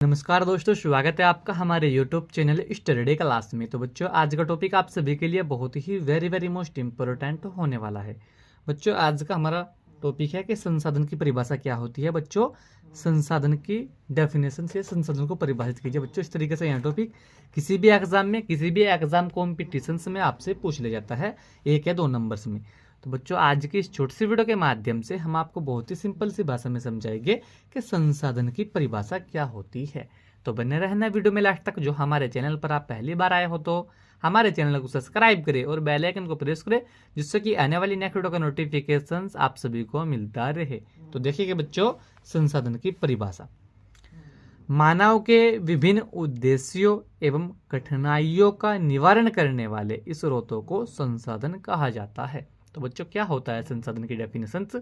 नमस्कार दोस्तों, स्वागत है आपका हमारे YouTube चैनल स्टडी क्लास में। तो बच्चों, आज का टॉपिक आप सभी के लिए बहुत ही वेरी मोस्ट इम्पोर्टेंट होने वाला है। बच्चों, आज का हमारा टॉपिक है कि संसाधन की परिभाषा क्या होती है। बच्चों, संसाधन की डेफिनेशन से संसाधन को परिभाषित कीजिए। बच्चों, इस तरीके से यह टॉपिक किसी भी एग्जाम कॉम्पिटिशन्स में आपसे पूछ लिया जाता है, 1 या 2 नंबर्स में। तो बच्चों, आज की इस छोटी सी वीडियो के माध्यम से हम आपको बहुत ही सिंपल सी भाषा में समझाएंगे कि संसाधन की परिभाषा क्या होती है। तो बने रहना वीडियो में लास्ट तक। जो हमारे चैनल पर आप पहली बार आए हो तो हमारे चैनल को सब्सक्राइब करें और बेल आइकन को प्रेस करें, जिससे कि आने वाली नेक्स्ट वीडियो का नोटिफिकेशन आप सभी को मिलता रहे। तो देखिए बच्चों, संसाधन की परिभाषा मानव के विभिन्न उद्देश्यों एवं कठिनाइयों का निवारण करने इस स्रोतों को संसाधन कहा जाता है। तो बच्चों, क्या होता है संसाधन की डेफिनेशंस?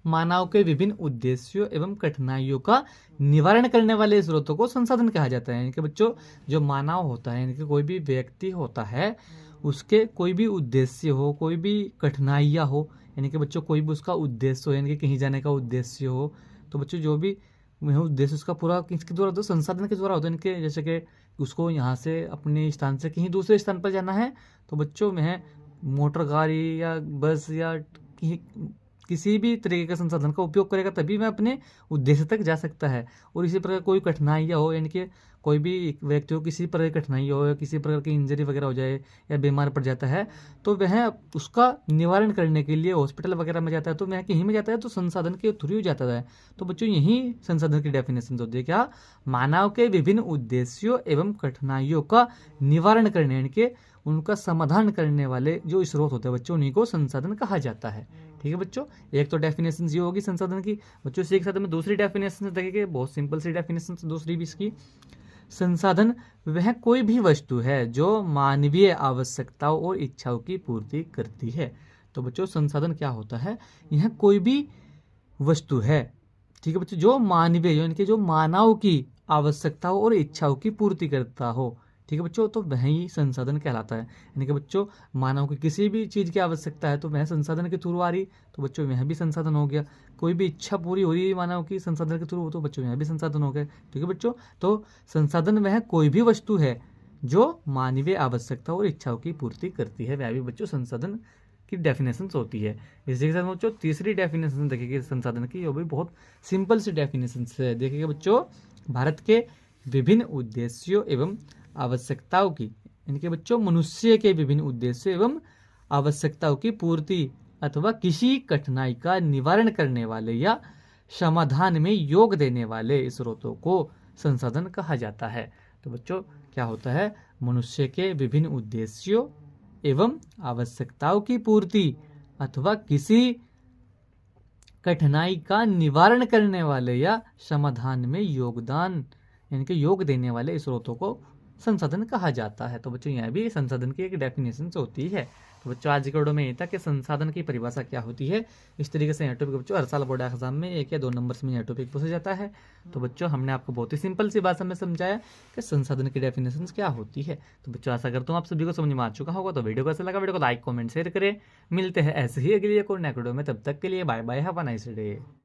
मानव के विभिन्न उद्देश्यों एवं कठिनाइयों का निवारण करने वाले स्रोतों को संसाधन कहा जाता है। यानी कि बच्चों, जो मानव होता है, यानी कि कोई भी व्यक्ति होता है, उसके कोई भी उद्देश्य हो, कोई भी कठिनाइयाँ हो, यानी कि बच्चों कोई भी उसका उद्देश्य हो, यानी कि कहीं जाने का उद्देश्य हो, तो बच्चों जो भी उद्देश्य उसका पूरा किसके द्वारा होता है? संसाधन के द्वारा होता है। यानी कि जैसे कि उसको यहाँ से अपने स्थान से कहीं दूसरे स्थान पर जाना है, तो बच्चों में मोटर गाड़ी या बस या किसी भी तरीके का संसाधन का उपयोग करेगा तभी मैं अपने उद्देश्य तक जा सकता है। और इसी प्रकार कोई कठिनाइयाँ हो, यानी कि कोई भी व्यक्ति को किसी प्रकार की कठिनाई हो या किसी प्रकार की इंजरी वगैरह हो जाए या बीमार पड़ जाता है, तो वह उसका निवारण करने के लिए हॉस्पिटल वगैरह में जाता है, तो वह कहीं में जाता है तो संसाधन के थ्रू जाता है। तो बच्चों, यही संसाधन की डेफिनेशन होती है। क्या? मानव के विभिन्न उद्देश्यों एवं कठिनाइयों का निवारण करने, यानी कि उनका समाधान करने वाले जो स्रोत होते हैं बच्चों, उन्हीं को संसाधन कहा जाता है। ठीक है बच्चों, एक तो डेफिनेशन ये होगी संसाधन की। बच्चों, इसी के साथ में दूसरी डेफिनेशन देखेंगे, बहुत सिंपल सी डेफिनेशन दूसरी भी इसकी। संसाधन वह कोई भी वस्तु है जो मानवीय आवश्यकताओं और इच्छाओं की पूर्ति करती है। तो बच्चों, संसाधन क्या होता है? यह कोई भी वस्तु है, ठीक है बच्चों, जो मानवीय यानी कि जो मानव की आवश्यकताओं और इच्छाओं की पूर्ति करता हो। ठीक है बच्चों, तो वही संसाधन कहलाता है। यानी कि बच्चों, मानव की किसी भी चीज़ की आवश्यकता है तो वह संसाधन के थ्रू आ रही, तो बच्चों वह भी संसाधन हो गया। कोई भी इच्छा पूरी हो रही है मानव की संसाधन के थ्रू, तो बच्चों वह भी संसाधन हो गया। ठीक है बच्चों, तो संसाधन वह कोई भी वस्तु है जो मानवीय आवश्यकता और इच्छाओं की पूर्ति करती है, वह भी बच्चों संसाधन की डेफिनेशन होती है। इसी के साथ बच्चों तीसरी डेफिनेशन देखिए संसाधन की, वो भी बहुत सिंपल सी डेफिनेशन है। देखिए बच्चों, भारत के विभिन्न उद्देश्यों एवं आवश्यकताओं की, इनके बच्चों मनुष्य के विभिन्न उद्देश्यों एवं आवश्यकताओं की पूर्ति अथवा किसी कठिनाई का निवारण करने वाले या समाधान में योग देने वाले स्रोतों को संसाधन कहा जाता है। तो बच्चों, क्या होता है? मनुष्य के विभिन्न उद्देश्यों एवं आवश्यकताओं की पूर्ति अथवा किसी कठिनाई का निवारण करने वाले या समाधान में योगदान यानी कि योग देने वाले स्रोतों को संसाधन कहा जाता है। तो बच्चों, यह भी संसाधन की एक डेफिनेशन होती है। तो बच्चों, आज के वीडियो में ये था कि संसाधन की परिभाषा क्या होती है। इस तरीके से यह टॉपिक बच्चों हर साल बोर्ड एग्जाम में 1 या 2 नंबर्स में यह टॉपिक पूछा जाता है। तो बच्चों, हमने आपको बहुत ही सिंपल सी भाषा में समझाया कि संसाधन की डेफिनेशन क्या होती है। तो बच्चों, आशा करता हूँ आप सभी को समझ में आ चुका होगा। तो वीडियो को अच्छा लगा, वीडियो को लाइक कमेंट शेयर करें। मिलते हैं ऐसे ही अगली एक और नए वीडियो में, तब तक के लिए bye bye, have a nice day.